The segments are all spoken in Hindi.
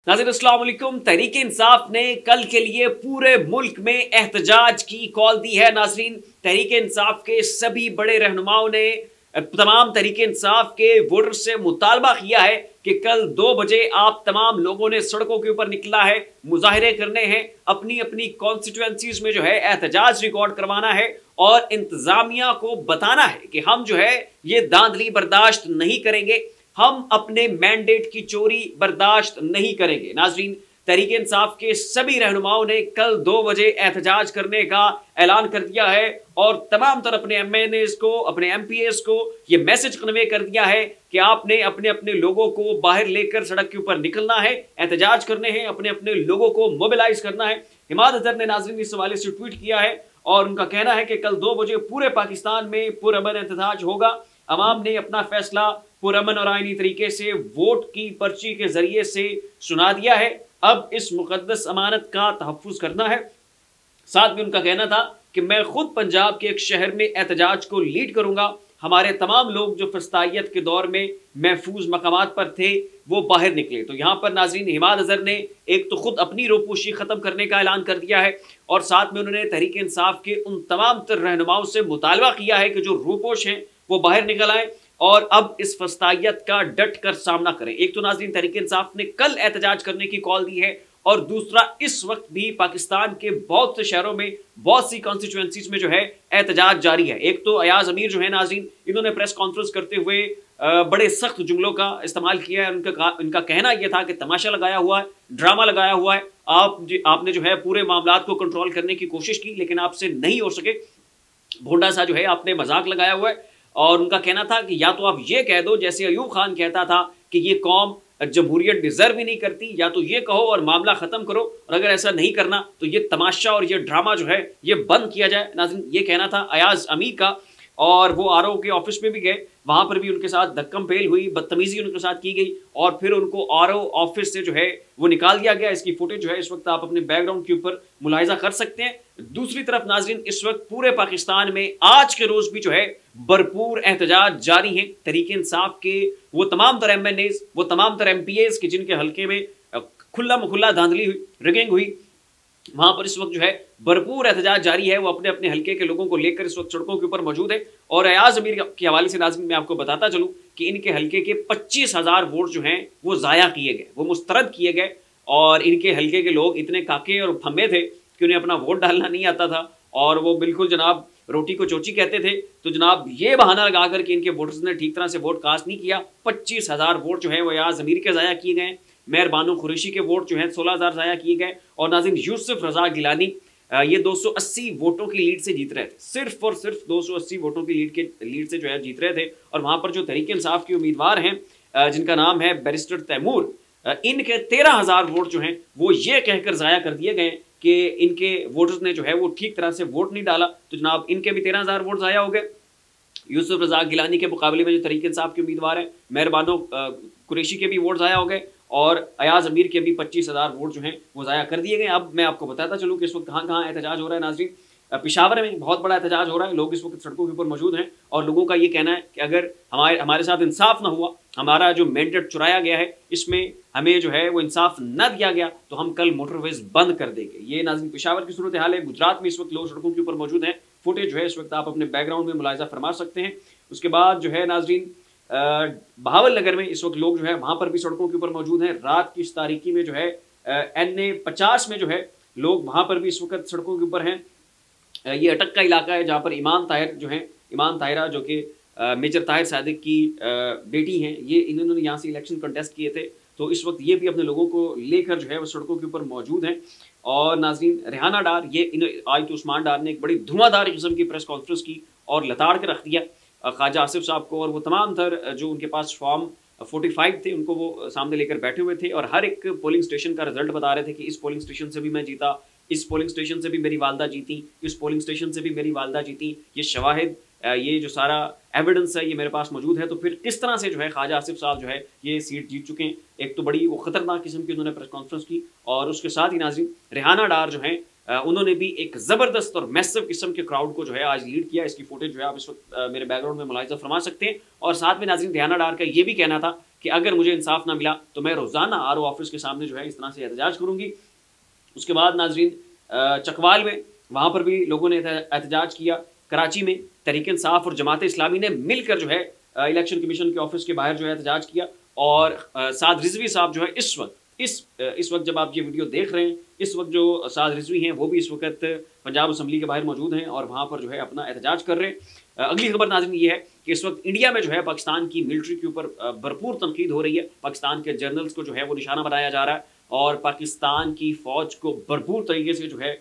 नाज़रीन अस्सलाम वालेकुम। तहरीक इंसाफ ने कल के लिए पूरे मुल्क में एहतजाज की कॉल दी है। नाज़रीन, तहरीक इंसाफ के सभी बड़े रहनुमाओं ने तमाम तहरीक इंसाफ के वोटर से मुतालबा किया है कि कल 2 बजे आप तमाम लोगों ने सड़कों के ऊपर निकला है, मुजाहिरे करने हैं, अपनी अपनी कॉन्स्टिट्यूएंसीज में जो है एहतजाज रिकॉर्ड करवाना है और इंतजामिया को बताना है कि हम जो है ये धांधली बर्दाश्त नहीं करेंगे, हम अपने मैंडेट की चोरी बर्दाश्त नहीं करेंगे। नाजरीन, तहरीक इंसाफ के सभी रहनुमाओं ने कल 2 बजे एहतजाज करने का ऐलान कर दिया है और तमाम तरह अपने MNAs को, अपने MPAs को ये मैसेज कन्वे कर दिया है कि आपने अपने अपने लोगों को बाहर लेकर सड़क के ऊपर निकलना है, एहतजाज करने हैं, अपने अपने लोगों को मोबिलाइज करना है। इमाद अजहर ने नाजरीन इस हवाले से ट्वीट किया है और उनका कहना है कि कल 2 बजे पूरे पाकिस्तान में पुरअमन एहतजाज होगा। अवाम ने अपना फैसला पुरअमन और आईनी तरीके से वोट की पर्ची के जरिए से सुना दिया है। अब इस मुकद्दस अमानत का तहफ्फुज करना है। साथ में उनका कहना था कि मैं खुद पंजाब के एक शहर में एहतजाज को लीड करूंगा। हमारे तमाम लोग जो फस्तायत के दौर में महफूज मकामात पर थे वो बाहर निकले। तो यहाँ पर नाजरीन, इमाद अजहर ने एक तो खुद अपनी रोपोशी ख़त्म करने का ऐलान कर दिया है और साथ में उन्होंने तहरीक इंसाफ के उन तमाम तर रहनुमाओं से मुतालबा किया है कि जो रोपोश हैं वो बाहर निकल आए और अब इस फस्तायत का डट कर सामना करें। एक तो नाज़रीन, तहरीक इंसाफ ने कल एहतजाज करने की कॉल दी है और दूसरा, इस वक्त भी पाकिस्तान के बहुत से शहरों में बहुत सी कॉन्स्टिट्यूएंसीज में जो है एहतजाज जारी है। एक तो अयाज अमीर जो है नाज़रीन, इन्होंने प्रेस कॉन्फ्रेंस करते हुए बड़े सख्त जुमलों का इस्तेमाल किया है। उनका कहना यह था कि तमाशा लगाया हुआ है, ड्रामा लगाया हुआ है, आपने जो है पूरे मामलात को कंट्रोल करने की कोशिश की लेकिन आपसे नहीं हो सके। भोंडा सा जो है आपने मजाक लगाया हुआ है। और उनका कहना था कि या तो आप ये कह दो जैसे अयूब खान कहता था कि ये कौम जमहूरियत डिजर्व ही नहीं करती, या तो ये कहो और मामला खत्म करो, और अगर ऐसा नहीं करना तो ये तमाशा और ये ड्रामा जो है ये बंद किया जाए। नाज़रीन, ये कहना था अयाज अमीर का। और वो आरओ के ऑफिस में भी गए, वहां पर भी उनके साथ धक्कम पेल हुई, बदतमीजी उनके साथ की गई और फिर उनको आरओ ऑफिस से जो है वो निकाल दिया गया। इसकी फुटेज जो है इस वक्त आप अपने बैकग्राउंड के ऊपर मुलाहिजा कर सकते हैं। दूसरी तरफ नाजरीन, इस वक्त पूरे पाकिस्तान में आज के रोज भी जो है भरपूर एहतजाज जारी है। तहरीक इंसाफ के वो तमाम तरह MNAs, वो तमाम तरह MPAs के जिनके हल्के में खुला मुखुल्ला धांधली हुई, रिगिंग हुई, वहां पर इस वक्त जो है भरपूर एहतजाज जारी है। वो अपने अपने हल्के के लोगों को लेकर इस वक्त सड़कों के ऊपर मौजूद है। और अयाज अमीर के हवाले से नाज़रीन मैं आपको बताता चलूं कि इनके हल्के के 25,000 वोट जो हैं वो ज़ाया किए गए, वो मुस्तरद किए गए। और इनके हल्के के लोग इतने काके और फम्मे थे कि उन्हें अपना वोट डालना नहीं आता था और वो बिल्कुल जनाब रोटी को चोची कहते थे। तो जनाब ये बहाना लगा कर कि इनके वोटर्स ने ठीक तरह से वोट कास्ट नहीं किया। 25,000 वोट जो है वो अयाज अमीर के ज़ाया किए गए। मेहर बानो कुरैशी के वोट जो हैं 16,000 ज़ाया किए गए। और नाज़रीन, यूसुफ रज़ा गिलानी ये 280 वोटों की लीड से जीत रहे थे, सिर्फ और सिर्फ 280 वोटों की लीड से जो है जीत रहे थे। और वहाँ पर जो तहरीक इंसाफ के उम्मीदवार हैं जिनका नाम है बैरिस्टर तैमूर, इनके 13,000 वोट जो हैं वो ये कहकर ज़ाया कर दिए गए कि इनके वोटर्स ने जो है वो ठीक तरह से वोट नहीं डाला। तो जनाब इनके भी 13,000 वोट ज़ाया हो गए। यूसुफ रज़ा गिलानी के मुकाबले में जो तहरीक इंसाफ के उम्मीदवार हैं मेहर बानो कुरैशी के भी वोट ज़ाया हो गए और अयाज अमीर के भी 25,000 वोट जो हैं वो ज़ाया कर दिए गए। अब मैं आपको बताता चलूँ कि इस वक्त कहाँ कहाँ एहतजाज हो रहा है। नाज़रीन, पेशावर में बहुत बड़ा एहतजाज हो रहा है, लोग इस वक्त सड़कों के ऊपर मौजूद हैं और लोगों का ये कहना है कि अगर हमारे साथ इंसाफ ना हुआ, हमारा जो मैंडेट चुराया गया है इसमें हमें जो है वो इंसाफ न दिया गया तो हम कल मोटरवेज बंद कर देंगे। ये नाज़रीन पेशावर की सूरत हाल है। गुजरात में इस वक्त लोग सड़कों के ऊपर मौजूद हैं। फुटेज जो है इस वक्त आप अपने बैकग्राउंड में मुलाहिजा फरमा सकते हैं। उसके बाद जो है नाज़रीन, बहावल नगर में इस वक्त लोग जो है वहां पर भी सड़कों के ऊपर मौजूद हैं। रात की इस तारीकी में जो है NA 50 में जो है लोग वहां पर भी इस वक्त सड़कों के ऊपर हैं। ये अटक का इलाका है जहाँ पर ईमान ताहिर जो है, ईमान ताहिरा जो कि मेजर ताहिर सादिक की बेटी हैं, ये इन्होंने यहाँ से इलेक्शन कंटेस्ट किए थे। तो इस वक्त ये भी अपने लोगों को लेकर जो है वो सड़कों के ऊपर मौजूद हैं। और नाज़रीन, रेहाना डार, ये आज तो उस्मान डार ने एक बड़ी धुआंधार किस्म की प्रेस कॉन्फ्रेंस की और लताड़ के रख दिया ख्वाजा आसिफ साहब को। और वो तमाम तर जो उनके पास फॉर्म 45 थे उनको वो सामने लेकर बैठे हुए थे और हर एक पोलिंग स्टेशन का रिजल्ट बता रहे थे कि इस पोलिंग स्टेशन से भी मैं जीता, इस पोलिंग स्टेशन से भी मेरी वालदा जीती, इस पोलिंग स्टेशन से भी मेरी वालदा जीती। ये शवाहिद, ये जो सारा एविडेंस है ये मेरे पास मौजूद है। तो फिर किस तरह से जो है ख्वाजा आसिफ साहब जो है ये सीट जीत चुके हैं। एक तो बड़ी वो ख़तरनाक किस्म की उन्होंने प्रेस कॉन्फ्रेंस की और उसके साथ ही नाज़रीन रेहाना डार जो है उन्होंने भी एक ज़बरदस्त और मैसिव किस्म के क्राउड को जो है आज लीड किया। इसकी फुटेज जो है आप इस वक्त मेरे बैकग्राउंड में मुलाहिजा फरमा सकते हैं। और साथ में नाज़रीन ध्यान डार का ये भी कहना था कि अगर मुझे इंसाफ ना मिला तो मैं रोज़ाना आरओ ऑफिस के सामने जो है इस तरह से एहतजाज करूँगी। उसके बाद नाज़रीन चकवाल में वहाँ पर भी लोगों ने एहतजाज किया। कराची में तहरीक इंसाफ और जमात इस्लामी ने मिलकर जो है इलेक्शन कमीशन के ऑफिस के बाहर जो है एहतजाज किया। और साद रिजवी साहब जो है इस वक्त जब आप ये वीडियो देख रहे हैं, इस वक्त जो साद रिजवी हैं वो भी इस वक्त पंजाब असम्बली के बाहर मौजूद हैं और वहाँ पर जो है अपना एहतजाज कर रहे हैं। अगली खबर नाज़रीन ये है कि इस वक्त इंडिया में जो है पाकिस्तान की मिलिट्री के ऊपर भरपूर तनकीद हो रही है। पाकिस्तान के जनरल्स को जो है वो निशाना बनाया जा रहा है और पाकिस्तान की फ़ौज को भरपूर तरीके से जो है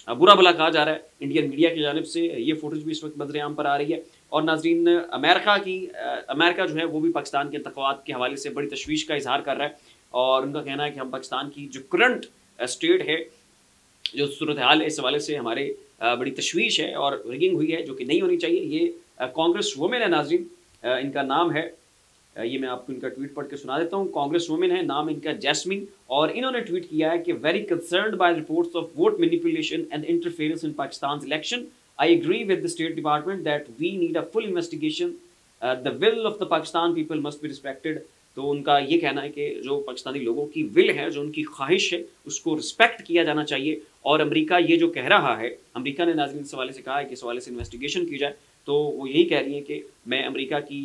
बुरा भला कहा जा रहा है इंडियन मीडिया की जानिब से। ये फुटेज भी इस वक्त बदरेआम पर आ रही है। और नाज़रीन अमेरिका जो है वो भी पाकिस्तान के तक़वात के हवाले से बड़ी तशवीश का इजहार कर रहा है और उनका कहना है कि हम पाकिस्तान की जो करंट स्टेट है, जो सूरत हाल है, इस हवाले से हमारे बड़ी तशवीश है और रिगिंग हुई है जो कि नहीं होनी चाहिए। ये कांग्रेस वुमेन है नाज़रीन, इनका नाम है, ये मैं आपको इनका ट्वीट पढ़ के सुना देता हूँ। कांग्रेस वुमेन है, नाम इनका जैस्मिन, और इन्होंने ट्वीट किया है कि very concerned by reports of vote manipulation and interference in Pakistan election. I agree with the State Department that we need a full investigation. The will of the Pakistan people must be respected. तो उनका ये कहना है कि जो पाकिस्तानी लोगों की विल है, जो उनकी ख्वाहिश है, उसको रिस्पेक्ट किया जाना चाहिए। और अमेरिका ये जो कह रहा है, अमेरिका ने नाज़रीन इस हवाले से कहा है कि इस हवाले से इन्वेस्टिगेशन की जाए, तो वो यही कह रही है कि मैं अमेरिका की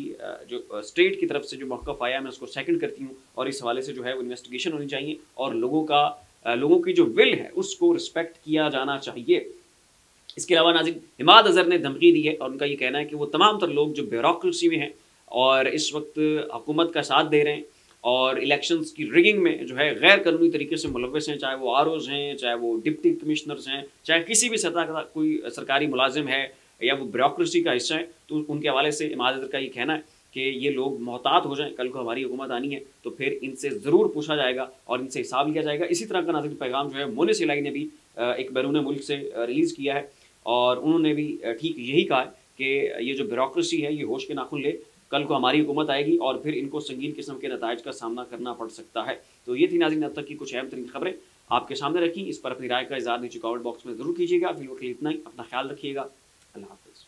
जो स्टेट की तरफ से जो मौक़िफ़ आया मैं उसको सेकंड करती हूँ और इस हवाले से जो है वो इन्वेस्टिगेशन होनी चाहिए और लोगों की जो विल है उसको रिस्पेक्ट किया जाना चाहिए। इसके अलावा नाज़रीन इमाद अज़हर ने धमकी दी है और उनका ये कहना है कि वो तमाम तर लोग जो ब्यूरोक्रेसी में हैं और इस वक्त हुकूमत का साथ दे रहे हैं और इलेक्शंस की रिगिंग में जो है गैर कानूनी तरीके से मुलव्वस हैं, चाहे वो आरओज़ हैं, चाहे वो डिप्टी कमिश्नर्स हैं, चाहे किसी भी सतह का कोई सरकारी मुलाजिम है या वो ब्यूरोक्रेसी का हिस्सा है, तो उनके हवाले से इमाद अज़हर का ये कहना है कि ये लोग मोहतात हो जाएं, कल को हमारी हुकूमत आनी है तो फिर इनसे ज़रूर पूछा जाएगा और इनसे हिसाब लिया जाएगा। इसी तरह का नाज़रीन पैगाम जो है मोनिस इलाही ने भी एक बैरून मुल्क से रिलीज़ किया है और उन्होंने भी ठीक यही कहा है कि ये जो ब्यूरोक्रेसी है ये होश के नाखुन ले, कल को हमारी हुकूमत आएगी और फिर इनको संगीन किस्म के नताइज का सामना करना पड़ सकता है। तो ये थी नाज़रीन अब तक की कुछ अहम तरीन खबरें आपके सामने रखी। इस पर अपनी राय का इज़हार नीचे कमेंट बॉक्स में ज़रूर कीजिएगा। फिलहाल इतना ही, अपना ख्याल रखिएगा। अल्लाह हाफ़िज़।